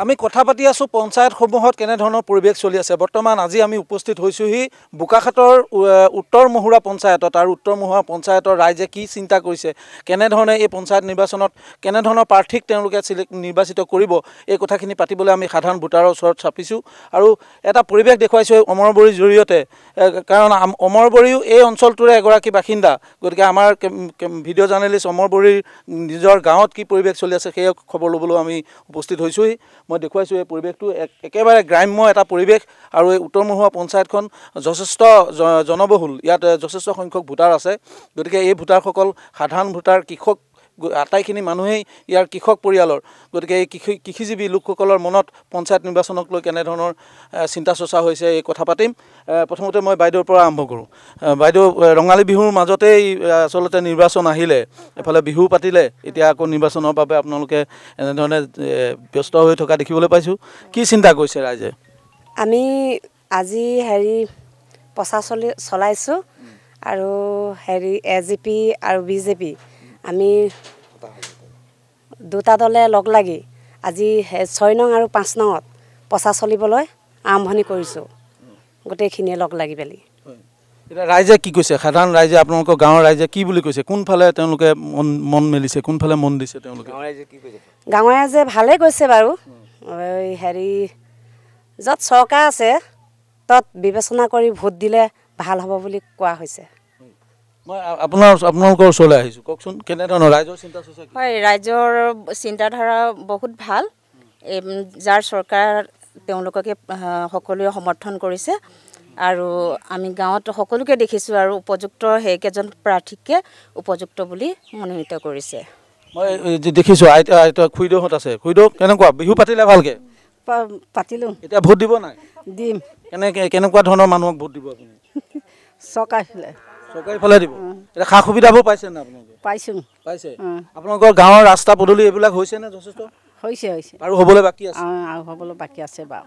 আমি কথা পাতি আছোঁ পঞ্চায়তসমূহত কেনেধৰণৰ পৰিৱেশ চলি আছে। বৰ্তমান আজি আমি উপস্থিত হৈছোঁহি বোকাখাটৰ উত্তৰ মহুৰা পঞ্চায়তত আৰু উত্তৰ মহুৰা পঞ্চায়তৰ ৰাইজে কি চিন্তা কৰিছে, কেনেধৰণে এই পঞ্চায়ত নিৰ্বাচনত কেনেধৰণৰ প্ৰাৰ্থীক তেওঁলোকে নিৰ্বাচিত কৰিব, এই কথাখিনি পাতিবলৈ আমি সাধাৰণ ভোটাৰৰ ওচৰত চাপিছোঁ আৰু এটা পৰিৱেশ দেখুৱাইছোঁ অমৰবৰীৰ জৰিয়তে। কাৰণ অমৰবৰীও এই অঞ্চলটোৰে এগৰাকী বাসিন্দা, গতিকে আমাৰ ভিডিঅ' জাৰ্নেলিষ্ট অমৰবৰীৰ নিজৰ গাঁৱত কি পৰিৱেশ চলি আছে সেই খবৰ ল'বলৈ আমি উপস্থিত হৈছোঁহি। মই দেখুৱাইছোঁ এই পৰিৱেশটো একেবাৰে গ্ৰাম্য এটা পৰিৱেশ আৰু এই উত্তৰ মহুৰা পঞ্চায়তখন যথেষ্ট জনবহুল, ইয়াত যথেষ্ট সংখ্যক ভোটাৰ আছে। গতিকে এই ভোটাৰসকল সাধাৰণ ভোটাৰ, কৃষক, আটাইখিনি মানুহেই ইয়াৰ কৃষক পৰিয়ালৰ। গতিকে এই কৃষিজীৱী লোকসকলৰ মনত পঞ্চায়ত নিৰ্বাচনক লৈ কেনেধৰণৰ চিন্তা চৰ্চা হৈছে এই কথা পাতিম। প্ৰথমতে মই বাইদেউৰ পৰা আৰম্ভ কৰোঁ। বাইদেউ, ৰঙালী বিহুৰ মাজতেই আচলতে নিৰ্বাচন আহিলে, এফালে বিহু পাতিলে, এতিয়া আকৌ নিৰ্বাচনৰ বাবে আপোনালোকে এনেধৰণে ব্যস্ত হৈ থকা দেখিবলৈ পাইছোঁ। কি চিন্তা কৰিছে ৰাইজে? আমি আজি প্ৰচাৰ চলাইছোঁ আৰু AGP আৰু BJP আমি দুটা দলে লগ লাগি আজি 6 নং আৰু 5 নঙত প্ৰচাৰ চলিবলৈ আৰম্ভণি কৰিছোঁ, গোটেইখিনিয়ে লগ লাগি পেলি। এতিয়া ৰাইজে কি কৈছে? সাধাৰণ ৰাইজে, আপোনালোকৰ গাঁৱৰ ৰাইজে কি বুলি কৈছে? কোনফালে তেওঁলোকে মন মেলিছে, কোনফালে মন দিছে তেওঁলোকে? গাঁৱৰ ৰাইজে ভালেই কৈছে বাৰু। য'ত চৰকাৰ আছে তত বিবেচনা কৰি ভোট দিলে ভাল হ'ব বুলি কোৱা হৈছে। মই আপোনালোকৰ ওচৰলৈ আহিছোঁ, কওকচোন কেনেধৰণৰ ৰাইজৰ চিন্তা চৰ্চা? হয়, ৰাইজৰ চিন্তাধাৰা বহুত ভাল। যাৰ চৰকাৰ তেওঁলোককে সকলোৱে সমৰ্থন কৰিছে আৰু আমি গাঁৱত সকলোকে দেখিছোঁ আৰু উপযুক্ত সেইকেইজন প্ৰাৰ্থীকে উপযুক্ত বুলি মনোনীত কৰিছে। মই দেখিছোঁ আইতা খুইদেউহঁত আছে। খুইদেউ, কেনেকুৱা বিহু পাতিলে? ভালকৈ পাতিলোঁ। এতিয়া ভোট দিব নাই? দিম। কেনেকুৱা ধৰণৰ মানুহক ভোট দিব আপুনি? চৰকাৰী ফালে দিব। এতিয়া সা সুবিধাবোৰ পাইছে নে আপোনালোকে? পাইছে। আপোনালোকৰ গাঁৱৰ ৰাস্তা পদূলি এইবিলাক হৈছে নে? যথেষ্ট হৈছে আৰু হ'বলৈ বাকী আছে বাৰু।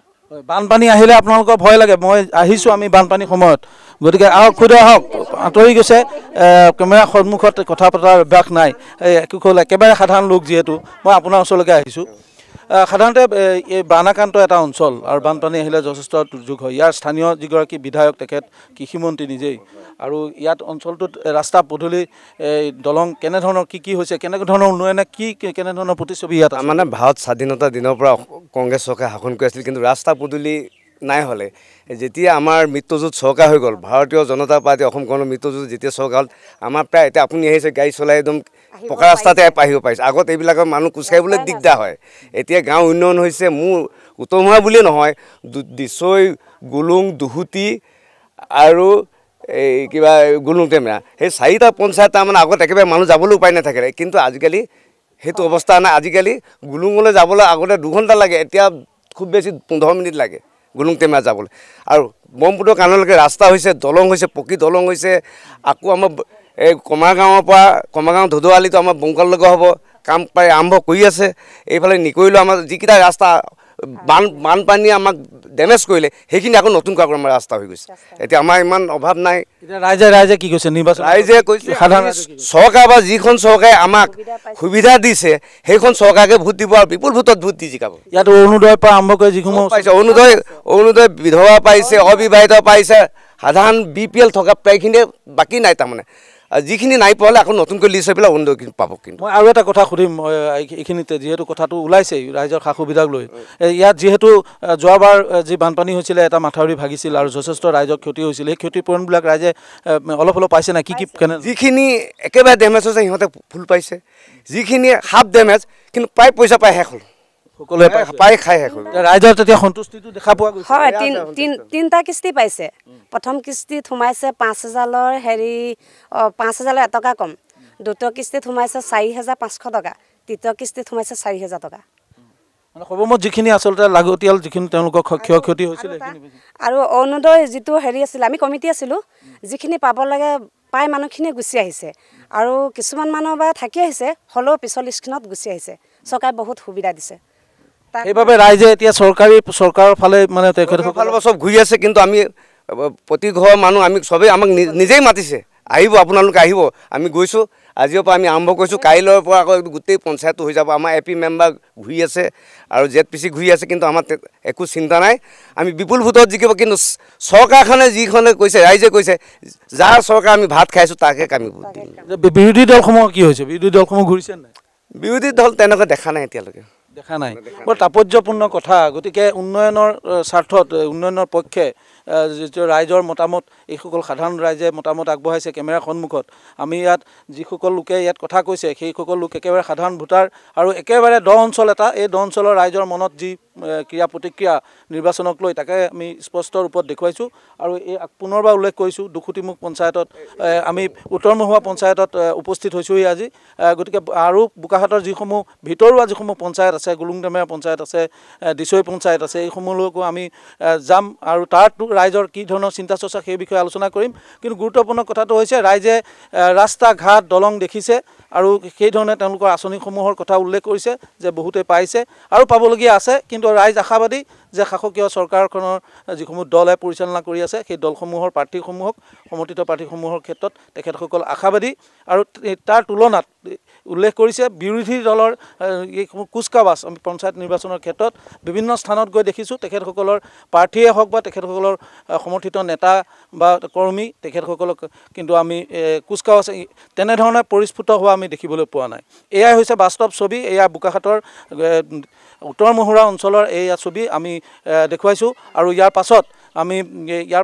বানপানী আহিলে আপোনালোকৰ ভয় লাগে? মই আহিছোঁ আমি বানপানীৰ সময়ত, গতিকে আহক খুইদেউ, আহক। আঁতৰি গৈছে, কেমেৰা সন্মুখত কথা পতাৰ অভ্যাস নাই, একেবাৰে সাধাৰণ লোক যিহেতু। মই আপোনাৰ ওচৰলৈকে আহিছোঁ। সাধাৰণতে এই বানাক্ৰান্ত এটা অঞ্চল আৰু বানপানী আহিলে যথেষ্ট দুৰ্যোগ হয়। ইয়াৰ স্থানীয় যিগৰাকী বিধায়ক, তেখেত কৃষিমন্ত্ৰী নিজেই, আৰু ইয়াত অঞ্চলটোত ৰাস্তা পদূলি, দলং কেনেধৰণৰ কি হৈছে, কেনেধৰণৰ উন্নয়নে কেনেধৰণৰ প্ৰতিচ্ছবি ইয়াত মানে ভাৰত স্বাধীনতাৰ দিনৰ পৰা কংগ্ৰেছ চৰকাৰে শাসন কৰি আছিল, কিন্তু ৰাস্তা পদূলি নাই হ'লে। যেতিয়া আমাৰ মিত্ৰজোঁট চৰকাৰ হৈ গ'ল, ভাৰতীয় জনতা পাৰ্টি অসম গণ মিত্ৰজোঁট যেতিয়া চৰকাৰ হ'ল, আমাৰ প্ৰায় এতিয়া আপুনি আহিছে গাড়ী চলাই একদম পকা ৰাস্তাতে আহিব পাৰিছে। আগত এইবিলাকৰ মানুহ খোজকাঢ়িবলৈ দিগদাৰ হয়। এতিয়া গাঁও উন্নয়ন হৈছে। মোৰ উত্তৰ মহুৰা বুলিয়ে নহয়, দিছৈ, গুলুং, দুহুতি আৰু এই কিবা গুলুং টেমেৰা, সেই 4টা পঞ্চায়ত তাৰমানে আগত একেবাৰে মানুহ যাবলৈ উপায় নাথাকিলে, কিন্তু আজিকালি সেইটো অৱস্থা নাই। আজিকালি গুলুঙলৈ যাবলৈ আগতে 2 ঘণ্টা লাগে, এতিয়া খুব বেছি 15 মিনিট লাগে গুলুং টেমেৰা যাবলৈ। আৰু ব্ৰহ্মপুত্ৰ কাণলৈকে ৰাস্তা হৈছে, দলং হৈছে, পকী দলং হৈছে। আকৌ আমাৰ এই কমাৰগাঁৱৰ পৰা কমাৰগাঁও ধুদুৱালিটো আমাৰ বংকাললৈকে হ'ব, কাম প্ৰায় আৰম্ভ কৰি আছে। এইফালে নিকৰিলেও আমাৰ যিকেইটা ৰাস্তা বানপানীয়ে আমাক ডেমেজ কৰিলে, সেইখিনি আকৌ নতুনকৈ আকৌ আমাৰ ৰাস্তা হৈ গৈছে। এতিয়া আমাৰ ইমান অভাৱ নাই। ৰাইজে কি কৈছে? নিৰ্বাচন ৰাইজে কৈছে চৰকাৰ বা যিখন চৰকাৰে আমাক সুবিধা দিছে সেইখন চৰকাৰকে ভোট দিব আৰু বিপুল ভোটত ভোট দি জিকাব। ইয়াত অৰুণোদয়ৰ পৰা আৰম্ভ কৰি যিসমূহ পাইছে, অৰুণোদয় বিধৱা পাইছে, অবিবাহিত পাইছে, সাধাৰণ BPL থকা প্ৰায়খিনিয়ে বাকী নাই। তাৰমানে যিখিনি নাই পোৱালে আকৌ নতুনকৈ লিষ্ট হৈ পেলাই অৰুণোদয় পাব। কিন্তু মই আৰু এটা কথা সুধিম এইখিনিতে, যিহেতু কথাটো ওলাইছেই ৰাইজৰ সা সুবিধাক লৈ। ইয়াত যিহেতু যোৱাবাৰ যি বানপানী হৈছিলে, এটা মাথাউৰি ভাগিছিল আৰু যথেষ্ট ৰাইজৰ ক্ষতি হৈছিল, সেই ক্ষতিপূৰণবিলাক ৰাইজে অলপ পাইছে নাই? কি যিখিনি একেবাৰে ডেমেজ হৈছে সিহঁতে ফুল পাইছে, যিখিনি হাফ ডেমেজ কিন্তু প্ৰায় পইচা পাই শেষ হ'ল, সকলোৱে পাই খাই শেষ হ'ল। ৰাইজৰ তেতিয়া সন্তুষ্টিটো দেখা পোৱা গৈছে। হয়, 3টা কিস্তি পাইছে। প্ৰথম কিস্তিত সোমাইছে 5,000ৰ 5,000 এটকা কম। দ্বিতীয় কিস্তিত সোমাইছে 4,500 টকা। তৃতীয় কিস্তিত সোমাইছে 4,000 টকা। মানে সৰ্বমুঠ যিখিনি আচলতে লাগতিয়াল যিখিনি তেওঁলোকৰ ক্ষয়ক্ষতি হৈছিল আৰু অৰুণোদয় যিটো আছিল, আমি কমিটি আছিলোঁ, যিখিনি পাব লাগে প্ৰায় মানুহখিনিয়ে গুচি আহিছে আৰু কিছুমান মানুহ বা থাকি আহিছে, হ'লেও পিছৰ লিষ্টখনত গুচি আহিছে। চৰকাৰে বহুত সুবিধা দিছে। সেইবাবে ৰাইজে এতিয়া চৰকাৰৰ ফালে মানে তেখেতসকলৰ চব ঘূৰি আছে। কিন্তু আমি প্ৰতি ঘৰৰ মানুহ আমি চবেই আমাক নিজেই মাতিছে, আহিব আপোনালোকে আহিব। আমি গৈছোঁ, আজিৰ পৰা আমি আৰম্ভ কৰিছোঁ কাইলৈৰ পৰা আকৌ গোটেই পঞ্চায়তটো হৈ যাব আমাৰ এপি মেম্বাৰ ঘূৰি আছে আৰু ZPC ঘূৰি আছে কিন্তু আমাৰ একো চিন্তা নাই আমি বিপুল ভোটত জিকিব কিন্তু চৰকাৰখনে যিখনে কৈছে ৰাইজে কৈছে যাৰ চৰকাৰ আমি ভাত খাইছোঁ তাকে আমি ভোট দিম বিৰোধী দলসমূহ কি হৈছে বিৰোধী দলসমূহ ঘূৰিছে নাই বিৰোধী দল তেনেকৈ দেখা নাই এতিয়ালৈকে দেখা নাই বৰ তাৎপৰ্যপূৰ্ণ কথা গতিকে উন্নয়নৰ স্বাৰ্থত উন্নয়নৰ পক্ষে যিটো ৰাইজৰ মতামত এইসকল সাধাৰণ ৰাইজে মতামত আগবঢ়াইছে কেমেৰাৰ সন্মুখত আমি ইয়াত যিসকল লোকে ইয়াত কথা কৈছে সেইসকল লোক একেবাৰে সাধাৰণ ভোটাৰ আৰু একেবাৰে দ অঞ্চল এটা এই দ অঞ্চলৰ ৰাইজৰ মনত যি ক্ৰিয়া প্ৰতিক্ৰিয়া নিৰ্বাচনক লৈ তাকে আমি স্পষ্ট ৰূপত দেখুৱাইছোঁ আৰু এই পুনৰবাৰ উল্লেখ কৰিছোঁ দুখুটিমুখ পঞ্চায়তত আমি উত্তৰ মহুৱা পঞ্চায়তত উপস্থিত হৈছোঁহি আজি গতিকে আৰু বোকাখাটৰ যিসমূহ ভিতৰুৱা যিসমূহ পঞ্চায়ত আছে গুলুংডেমেৰা পঞ্চায়ত আছে দিছৈ পঞ্চায়ত আছে এইসমূহলৈকো আমি যাম আৰু তাৰ ৰাইজৰ কি ধৰণৰ চিন্তা চৰ্চা সেই বিষয়ে আলোচনা কৰিম কিন্তু গুৰুত্বপূৰ্ণ কথাটো হৈছে ৰাইজে ৰাস্তা ঘাট দলং দেখিছে আৰু সেই ধৰণে তেওঁলোকৰ আঁচনিসমূহৰ কথা উল্লেখ কৰিছে যে বহুতে পাইছে আৰু পাবলগীয়া আছে কিন্তু ৰাইজ আশাবাদী যে শাসকীয় চৰকাৰখনৰ যিসমূহ দলে পৰিচালনা কৰি আছে সেই দলসমূহৰ প্ৰাৰ্থীসমূহক সমৰ্থিত প্ৰাৰ্থীসমূহৰ ক্ষেত্ৰত তেখেতসকল আশাবাদী আৰু তাৰ তুলনাত উল্লেখ কৰিছে বিৰোধী দলৰ এইসমূহ কুচকাৱাজ আমি পঞ্চায়ত নিৰ্বাচনৰ ক্ষেত্ৰত বিভিন্ন স্থানত গৈ দেখিছোঁ তেখেতসকলৰ প্ৰাৰ্থীয়ে হওক বা তেখেতসকলৰ সমৰ্থিত নেতা বা কৰ্মী তেখেতসকলক কিন্তু আমি কুচকাৱাজ তেনেধৰণে পৰিস্ফুট হোৱা আমি দেখিবলৈ পোৱা নাই এয়াই হৈছে বাস্তৱ ছবি এয়া বোকাখাটৰ উত্তৰ মহুৰা অঞ্চলৰ এয়া ছবি আমি দেখুৱাইছোঁ আৰু ইয়াৰ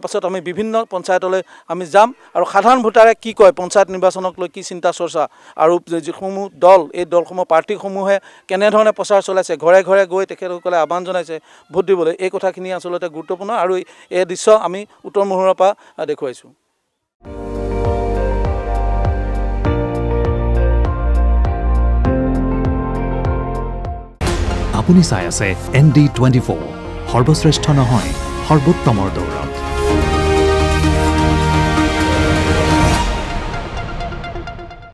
পাছত আমি বিভিন্ন পঞ্চায়তলৈ আমি যাম আৰু সাধাৰণ ভোটাৰে কি কয় পঞ্চায়ত নিৰ্বাচনক লৈ কি চিন্তা চৰ্চা আৰু যিসমূহ দল এই দলসমূহ প্ৰাৰ্থীসমূহে কেনেধৰণে প্ৰচাৰ চলাইছে ঘৰে ঘৰে গৈ তেখেতসকলে আহ্বান জনাইছে ভোট দিবলৈ এই কথাখিনি আচলতে গুৰুত্বপূৰ্ণ আৰু এই দৃশ্য আমি উত্তৰ মহুৰাৰ পৰা দেখুৱাইছোঁ আপুনি চাই আছে ND24 সৰ্বশ্ৰেষ্ঠ নহয় সৰ্বোত্তমৰ দৌৰ